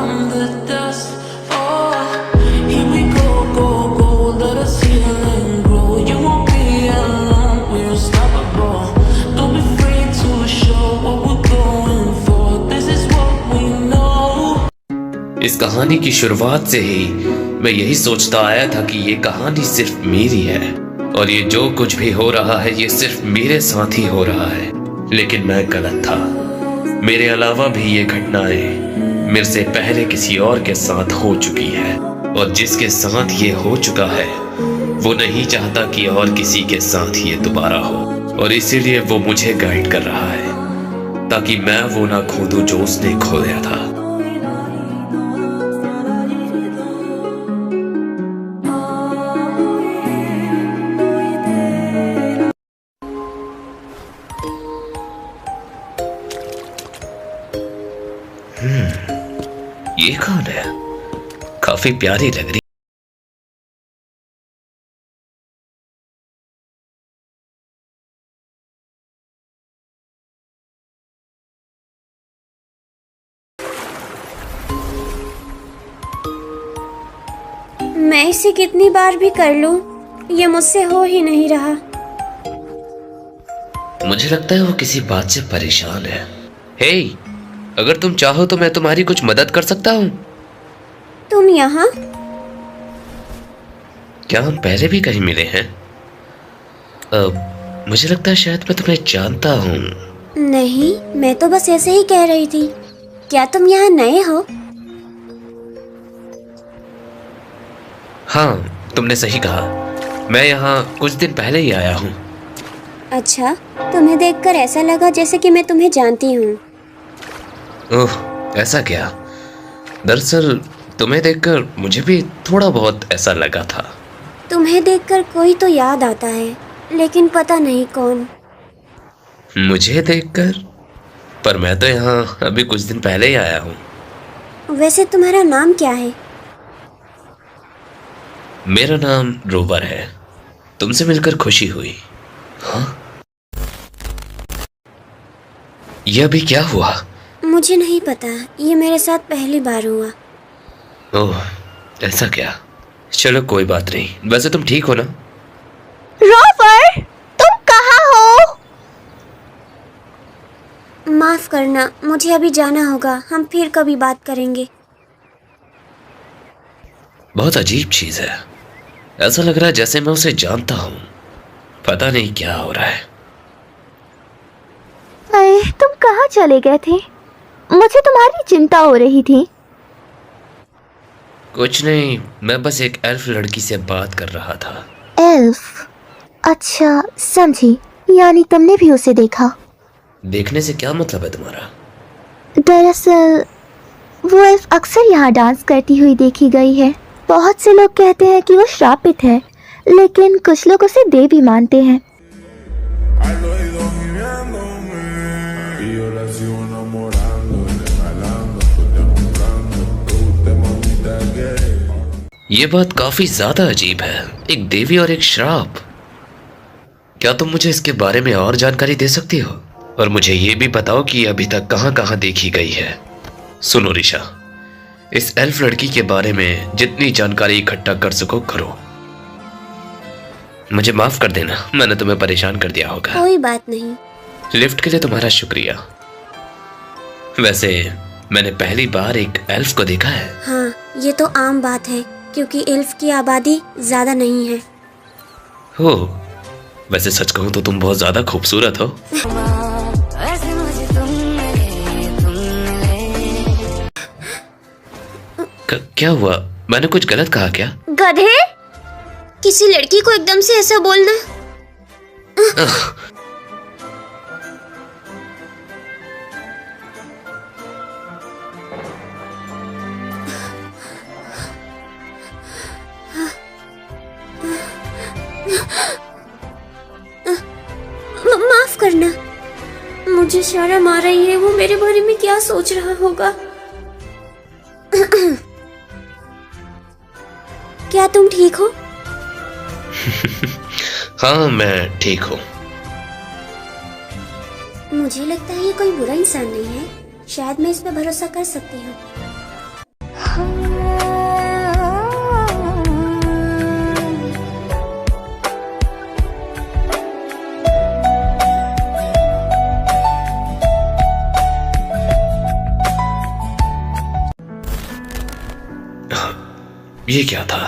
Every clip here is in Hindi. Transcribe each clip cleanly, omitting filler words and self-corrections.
from the dust. Oh, here we go, let us heal and grow. You won't be alone, we're unstoppable. Don't be afraid to show what we're going for. This is what we know. इस कहानी की शुरुआत से ही मैं यही सोचता आया था कि ये कहानी सिर्फ मेरी है और ये जो कुछ भी हो रहा है ये सिर्फ मेरे साथ ही हो रहा है। लेकिन मैं गलत था। मेरे अलावा भी ये घटनाएं मेरे से पहले किसी और के साथ हो चुकी है और जिसके साथ ये हो चुका है वो नहीं चाहता कि और किसी के साथ ये दोबारा हो और इसीलिए वो मुझे गाइड कर रहा है ताकि मैं वो ना खो दूं जो उसने खो दिया था। ये कौन है? काफी प्यारी लग रही। मैं इसे कितनी बार भी कर लूं, ये मुझसे हो ही नहीं रहा। मुझे लगता है वो किसी बात से परेशान है। हे, अगर तुम चाहो तो मैं तुम्हारी कुछ मदद कर सकता हूँ। तुम यहाँ? क्या हम पहले भी कहीं मिले हैं? मुझे लगता है शायद मैं तुम्हें जानता हूँ। नहीं, मैं तो बस ऐसे ही कह रही थी। क्या तुम यहाँ नए हो? हाँ, तुमने सही कहा। मैं यहाँ कुछ दिन पहले ही आया हूँ। अच्छा, तुम्हें देखकर ऐसा लगा जैसे कि मैं तुम्हें जानती हूँ। ओह, ऐसा क्या? दरअसल तुम्हें देखकर मुझे भी थोड़ा बहुत ऐसा लगा था। तुम्हें देखकर कोई तो याद आता है, लेकिन पता नहीं कौन। मुझे देखकर? पर मैं तो यहाँ अभी कुछ दिन पहले ही आया हूँ। वैसे तुम्हारा नाम क्या है? मेरा नाम रोबर है। तुमसे मिलकर खुशी हुई। हाँ? यह भी क्या हुआ? मुझे नहीं पता, ये मेरे साथ पहली बार हुआ। ओह, ऐसा क्या? चलो कोई बात नहीं। वैसे तुम ठीक हो ना? रोबर, तुम कहाँ हो? माफ करना, मुझे अभी जाना होगा। हम फिर कभी बात करेंगे। बहुत अजीब चीज है। ऐसा लग रहा है जैसे मैं उसे जानता हूँ। पता नहीं क्या हो रहा है। अरे, तुम कहाँ चले गए थे? मुझे तुम्हारी चिंता हो रही थी। कुछ नहीं, मैं बस एक एल्फ लड़की से बात कर रहा था। एल्फ? अच्छा, समझी। यानी तुमने भी उसे देखा? देखने से क्या मतलब है तुम्हारा? दरअसल वो एल्फ अक्सर यहाँ डांस करती हुई देखी गई है। बहुत से लोग कहते हैं कि वो श्रापित है, लेकिन कुछ लोग उसे देवी मानते हैं। ये बात काफी ज्यादा अजीब है। एक देवी और एक श्राप। क्या तुम मुझे इसके बारे में और जानकारी दे सकती हो? और मुझे ये भी बताओ कि अभी तक कहाँ कहाँ देखी गई है। सुनो ऋषा, इस एल्फ लड़की के बारे में जितनी जानकारी इकट्ठा कर सको करो। मुझे माफ कर देना, मैंने तुम्हें परेशान कर दिया होगा। कोई बात नहीं। लिफ्ट के लिए तुम्हारा शुक्रिया। वैसे मैंने पहली बार एक एल्फ को देखा है। हाँ, ये तो आम बात है क्योंकि एल्फ की आबादी ज्यादा नहीं है। हो, वैसे सच कहूँ तो तुम बहुत ज्यादा खूबसूरत हो। क्या हुआ? मैंने कुछ गलत कहा क्या? गधे! किसी लड़की को एकदम से ऐसा बोलना। माफ करना, मुझे शर्म आ रही है। वो मेरे बारे में क्या सोच रहा होगा? क्या तुम ठीक हो? हाँ, मैं ठीक हूँ। मुझे लगता है ये कोई बुरा इंसान नहीं है। शायद मैं इस पे भरोसा कर सकती हूँ। ये क्या था?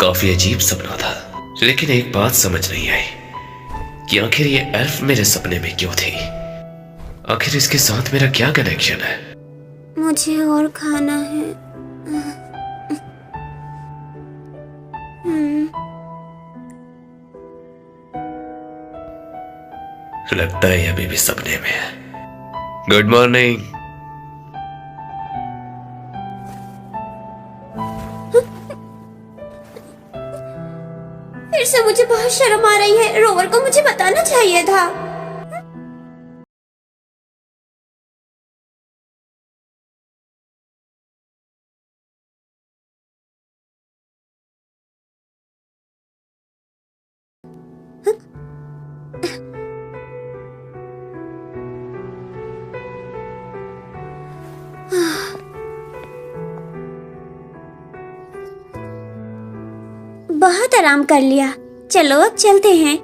काफी अजीब सपना था, लेकिन एक बात समझ नहीं आई कि आखिर ये एल्फ मेरे सपने में क्यों थी। आखिर इसके साथ मेरा क्या कनेक्शन है? मुझे और खाना है। लगता है ये अभी भी सपने में है। Good morning. फिर से मुझे बहुत शर्म आ रही है। रोवर को मुझे बताना चाहिए था। बहुत आराम कर लिया। चलो अब चलते हैं।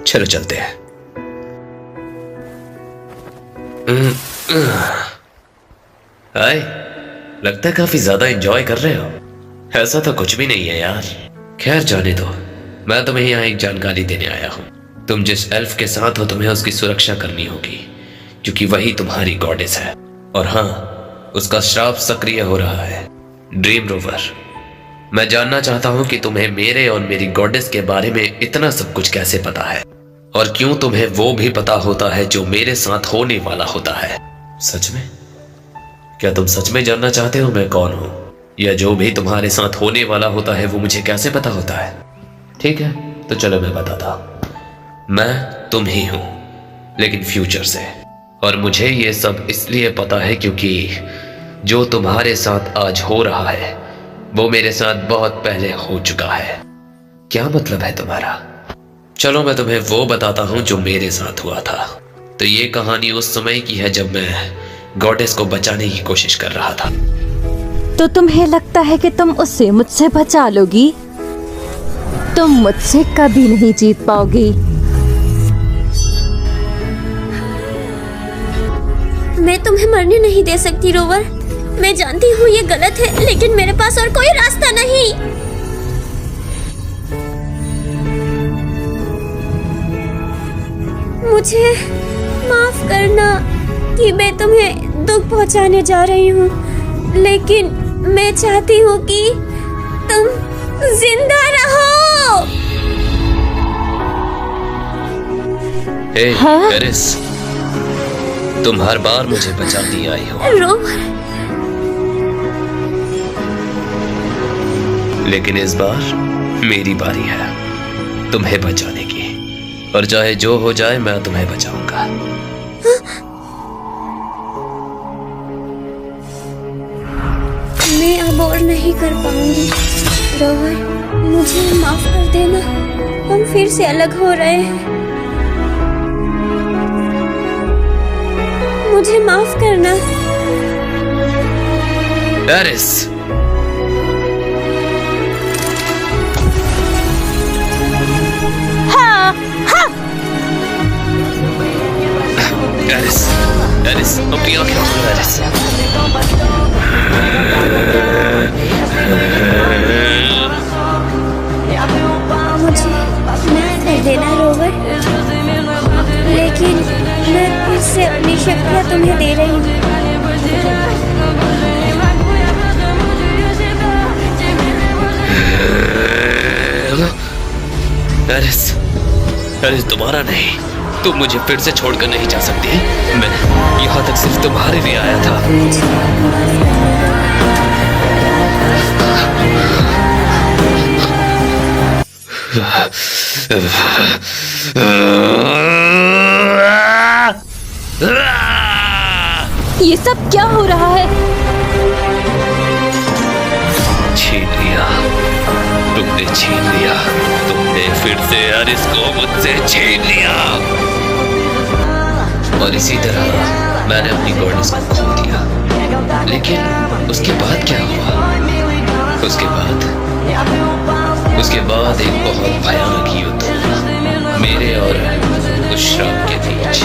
चलो चलते हैं। हाय, लगता है काफी ज्यादा एंजॉय कर रहे हो। ऐसा तो कुछ भी नहीं है यार। खैर जाने दो, मैं तुम्हें यहाँ एक जानकारी देने आया हूँ। तुम जिस एल्फ के साथ हो तुम्हें उसकी सुरक्षा करनी होगी, क्योंकि वही तुम्हारी गॉडेस है। और हाँ, उसका श्राप सक्रिय हो रहा है। ड्रीम रोवर, मैं जानना चाहता हूं कि तुम्हें मेरे और मेरी गॉडेस के बारे में इतना सब कुछ कैसे पता है, और क्यों तुम्हें वो भी पता होता है जो मेरे साथ होने वाला होता है। सच में? क्या तुम सच में जानना चाहते हो मैं कौन हूं, या जो भी तुम्हारे साथ होने वाला होता है वो मुझे कैसे पता होता है? ठीक है, तो चलो मैं बताता हूं। मैं तुम ही हूं, लेकिन फ्यूचर से। और मुझे ये सब इसलिए पता है क्योंकि जो तुम्हारे साथ आज हो रहा है वो मेरे साथ बहुत पहले हो चुका है। क्या मतलब है तुम्हारा? चलो मैं तुम्हें वो बताता हूं जो मेरे साथ हुआ था। तो ये कहानी उस समय की है जब मैं गॉडेस को बचाने की कोशिश कर रहा था। तो तुम्हें लगता है कि तुम उसे मुझसे बचा लोगी? तुम मुझसे कभी नहीं जीत पाओगी। मैं तुम्हें मरने नहीं दे सकती रोवर। मैं जानती हूँ ये गलत है, लेकिन मेरे पास और कोई रास्ता नहीं। मुझे माफ करना कि मैं तुम्हें दुख पहुंचाने जा रही हूँ, लेकिन मैं चाहती हूँ कि तुम जिंदा रहो। हे एरिस, तुम हर बार मुझे बचाती आई हो, रोवर, लेकिन इस बार मेरी बारी है तुम्हें बचाने की। और चाहे जो हो जाए मैं तुम्हें बचाऊंगा। मैं अब और नहीं कर पाऊंगी। रोवर, मुझे माफ कर देना। हम फिर से अलग हो रहे हैं। मुझे माफ करना। एरिस, एरिस, एरिस, अपनी आंखें खोलो एरिस। मुझे माफ कर देना रोवर, लेकिन मैं फिर से अपनी शक्तियाँ तुम्हें दे रही हूँ। एरिस, एरिस दोबारा नहीं। तुम मुझे फिर से छोड़कर नहीं जा सकती। मैं यहाँ तक सिर्फ तुम्हारे लिए आया था। ये सब क्या हो रहा है? छीन लिया, तुमने छीन लिया। तुमने फिर से एरिस को मुझसे छीन लिया। और इसी तरह मैंने अपनी गॉडेस को खो दिया, लेकिन उसके बाद क्या हुआ? उसके बाद एक बहुत भयानक युद्ध हुआ मेरे और उस श्राप के बीच।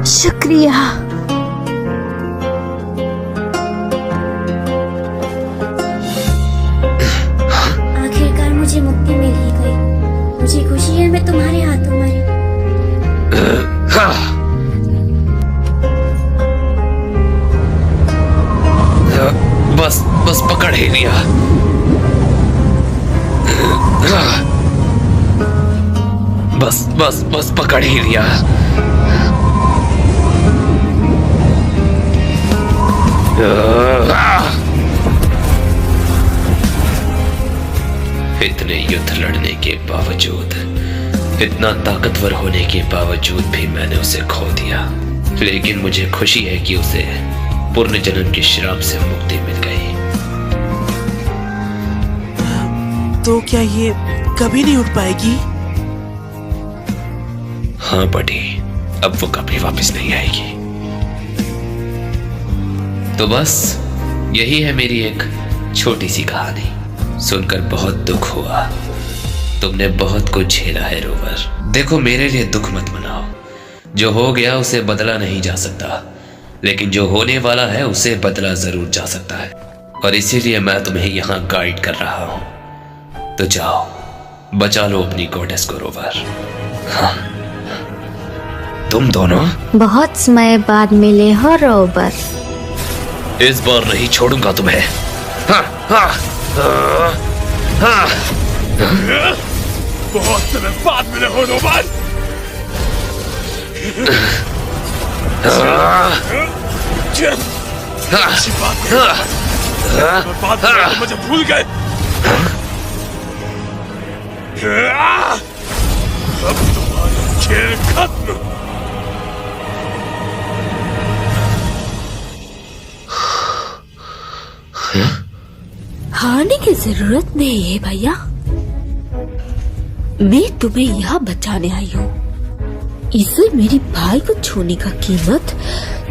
शुक्रिया। आखिरकार मुझे मुक्ति मिल ही गई। मुझे खुशी है मैं तुम्हारे हाथों मरी। बस पकड़ ही लिया। बस पकड़ ही लिया। इतने युद्ध लड़ने के बावजूद, इतना ताकतवर होने के बावजूद भी मैंने उसे खो दिया। लेकिन मुझे खुशी है कि उसे पुनर्जन्म के श्राप से मुक्ति मिल गई। तो क्या ये कभी नहीं उठ पाएगी? हाँ बड़ी, अब वो कभी वापस नहीं आएगी। तो बस यही है मेरी एक छोटी सी कहानी। सुनकर बहुत दुख हुआ। तुमने बहुत कुछ झेला है रोवर। देखो, मेरे लिए दुख मत मनाओ। जो हो गया उसे बदला नहीं जा सकता, लेकिन जो होने वाला है उसे बदला जरूर जा सकता है। और इसीलिए मैं तुम्हें यहाँ गाइड कर रहा हूँ। तो जाओ, बचा लो अपनी गॉडेस को रोवर। हाँ, तुम दोनों बहुत समय बाद मिले हो रोबर। इस बार नहीं छोड़ूंगा तुम्हें। हाँ, हाँ, हाँ, हाँ। बहुत समय बाद मिले हो रोबर। अच्छी बात है। बात तो मुझे भूल गए। अब तुम्हारा खेल खत्म। हारने की जरूरत नहीं है भैया। मैं तुम्हें यहाँ बचाने आई हूँ। इसे मेरे भाई को छूने का कीमत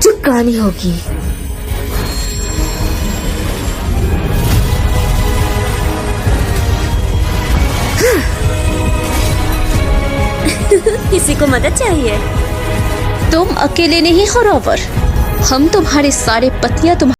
चुकानी होगी। किसी को मदद चाहिए? तुम अकेले नहीं हो रोवर। हम तुम्हारे सारे पत्नियां तुम्हारे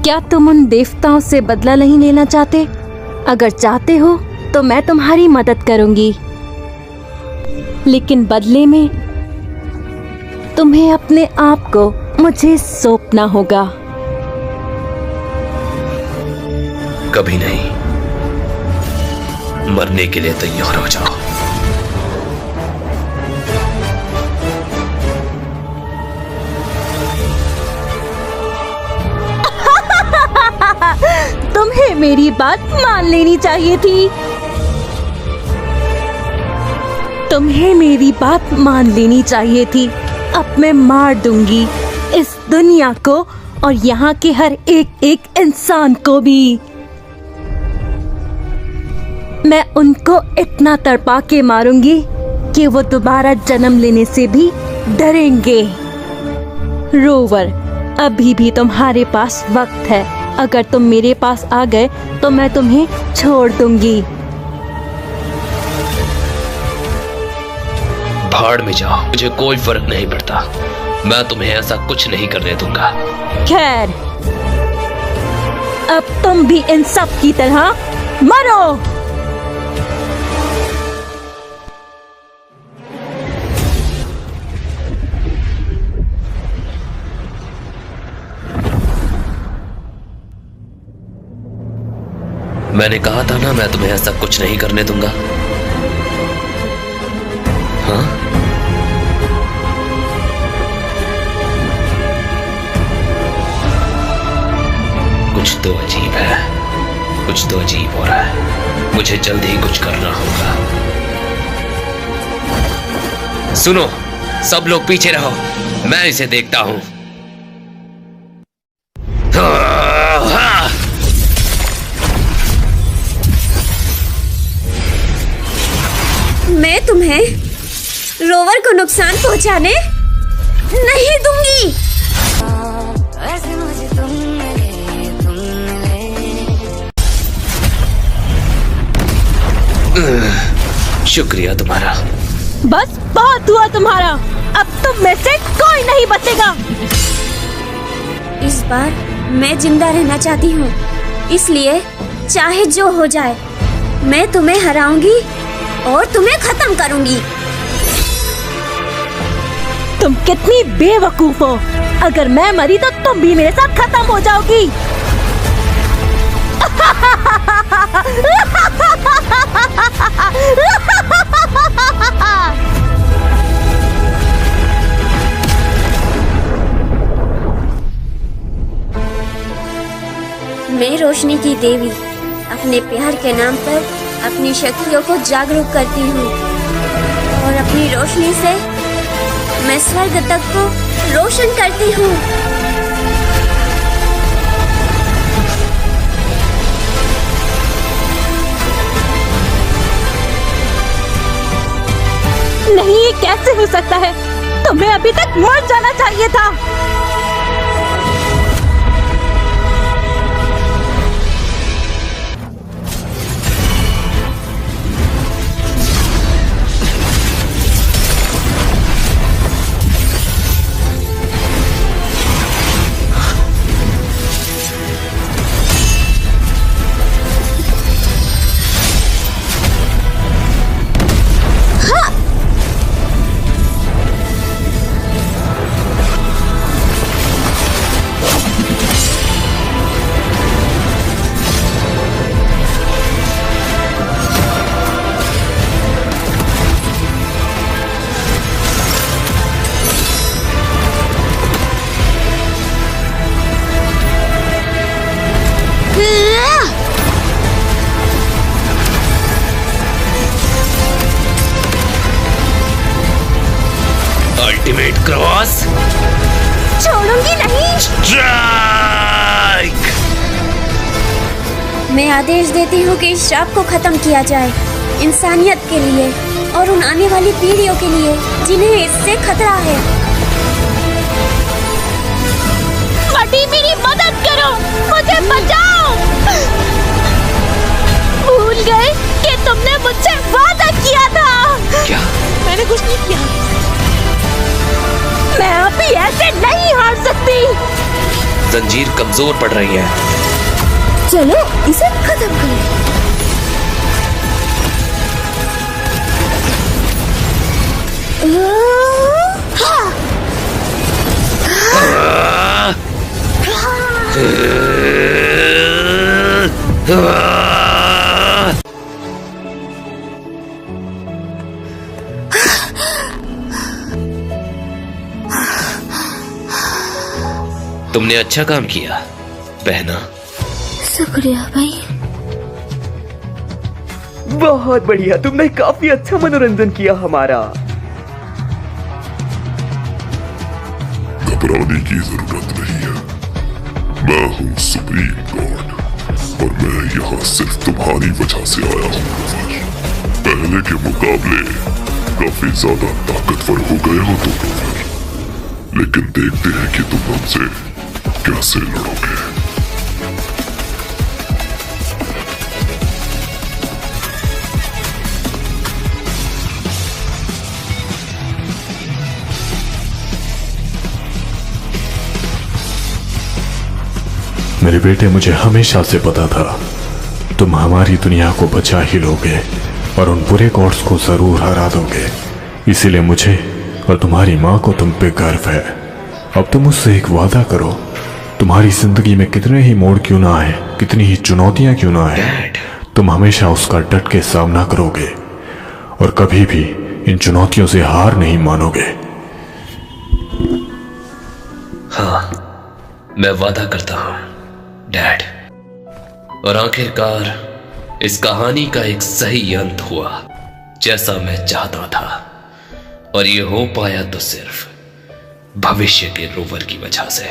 क्या तुम उन देवताओं से बदला नहीं लेना चाहते? अगर चाहते हो तो मैं तुम्हारी मदद करूंगी, लेकिन बदले में तुम्हें अपने आप को मुझे सौंपना होगा। कभी नहीं। मरने के लिए तैयार हो जाओ। मेरी बात मान लेनी चाहिए थी। तुम्हें मेरी बात मान लेनी चाहिए थी। अब मैं मार दूंगी इस दुनिया को और यहाँ के हर एक इंसान को भी। मैं उनको इतना तड़पा के मारूंगी कि वो दोबारा जन्म लेने से भी डरेंगे। रोवर, अभी भी तुम्हारे पास वक्त है। अगर तुम मेरे पास आ गए तो मैं तुम्हें छोड़ दूंगी। भाड़ में जाओ, मुझे कोई फर्क नहीं पड़ता। मैं तुम्हें ऐसा कुछ नहीं करने दूंगा। खैर, अब तुम भी इन सब की तरह मरो। मैंने कहा था ना, मैं तुम्हें ऐसा कुछ नहीं करने दूंगा। हाँ? कुछ तो अजीब है, कुछ तो अजीब हो रहा है। मुझे जल्द ही कुछ करना होगा। सुनो, सब लोग पीछे रहो, मैं इसे देखता हूं। मैं तुम्हें रोवर को नुकसान पहुंचाने नहीं दूंगी। शुक्रिया तुम्हारा। बस बहुत हुआ तुम्हारा। अब तुम में से कोई नहीं बचेगा। इस बार मैं जिंदा रहना चाहती हूँ, इसलिए चाहे जो हो जाए मैं तुम्हें हराऊंगी और तुम्हें खत्म करूंगी। तुम कितनी बेवकूफ हो। अगर मैं मरी तो तुम भी मेरे साथ खत्म हो जाओगी। मैं रोशनी की देवी अपने प्यार के नाम पर अपनी शक्तियों को जागरूक करती हूँ और अपनी रोशनी से मैं स्वर्ग तक को रोशन करती हूँ। नहीं, ये कैसे हो सकता है? तुम्हें अभी तक मर जाना चाहिए था। अल्टीमेट क्रॉस छोड़ूंगी नहीं। स्ट्राइक। मैं आदेश देती हूँ कि इस श्राप को खत्म किया जाए, इंसानियत के लिए और उन आने वाली पीढ़ियों के लिए जिन्हें इससे खतरा है। मटी, मेरी मदद करो, मुझे बचाओ। भूल गए कि तुमने मुझसे वादा किया था। क्या? मैंने कुछ नहीं किया। मैं अभी ऐसे नहीं हार सकती। जंजीर कमजोर पड़ रही है। चलो इसे खत्म करें। तुमने अच्छा काम किया बहना। शुक्रिया भाई। बहुत बढ़िया, तुमने काफी अच्छा मनोरंजन किया हमारा। घबराने की जरूरत नहीं है। मैं हूँ सुप्रीम गॉड और मैं यहाँ सिर्फ तुम्हारी वजह से आया हूँ। पहले के मुकाबले काफी ज्यादा ताकतवर हो गए हो तुम, लेकिन देखते हैं कि तुम हमसे कैसे लड़ोगे। मेरे बेटे, मुझे हमेशा से पता था तुम हमारी दुनिया को बचा ही लोगे और उन बुरे गॉड्स को जरूर हरा दोगे। इसीलिए मुझे और तुम्हारी माँ को तुम पे गर्व है। अब तुम मुझसे एक वादा करो, तुम्हारी जिंदगी में कितने ही मोड़ क्यों ना आए, कितनी ही चुनौतियां क्यों ना आए, तुम हमेशा उसका डट के सामना करोगे और कभी भी इन चुनौतियों से हार नहीं मानोगे। हाँ, मैं वादा करता हूं डैड। और आखिरकार इस कहानी का एक सही अंत हुआ जैसा मैं चाहता था, और ये हो पाया तो सिर्फ भविष्य के रोवर की वजह से।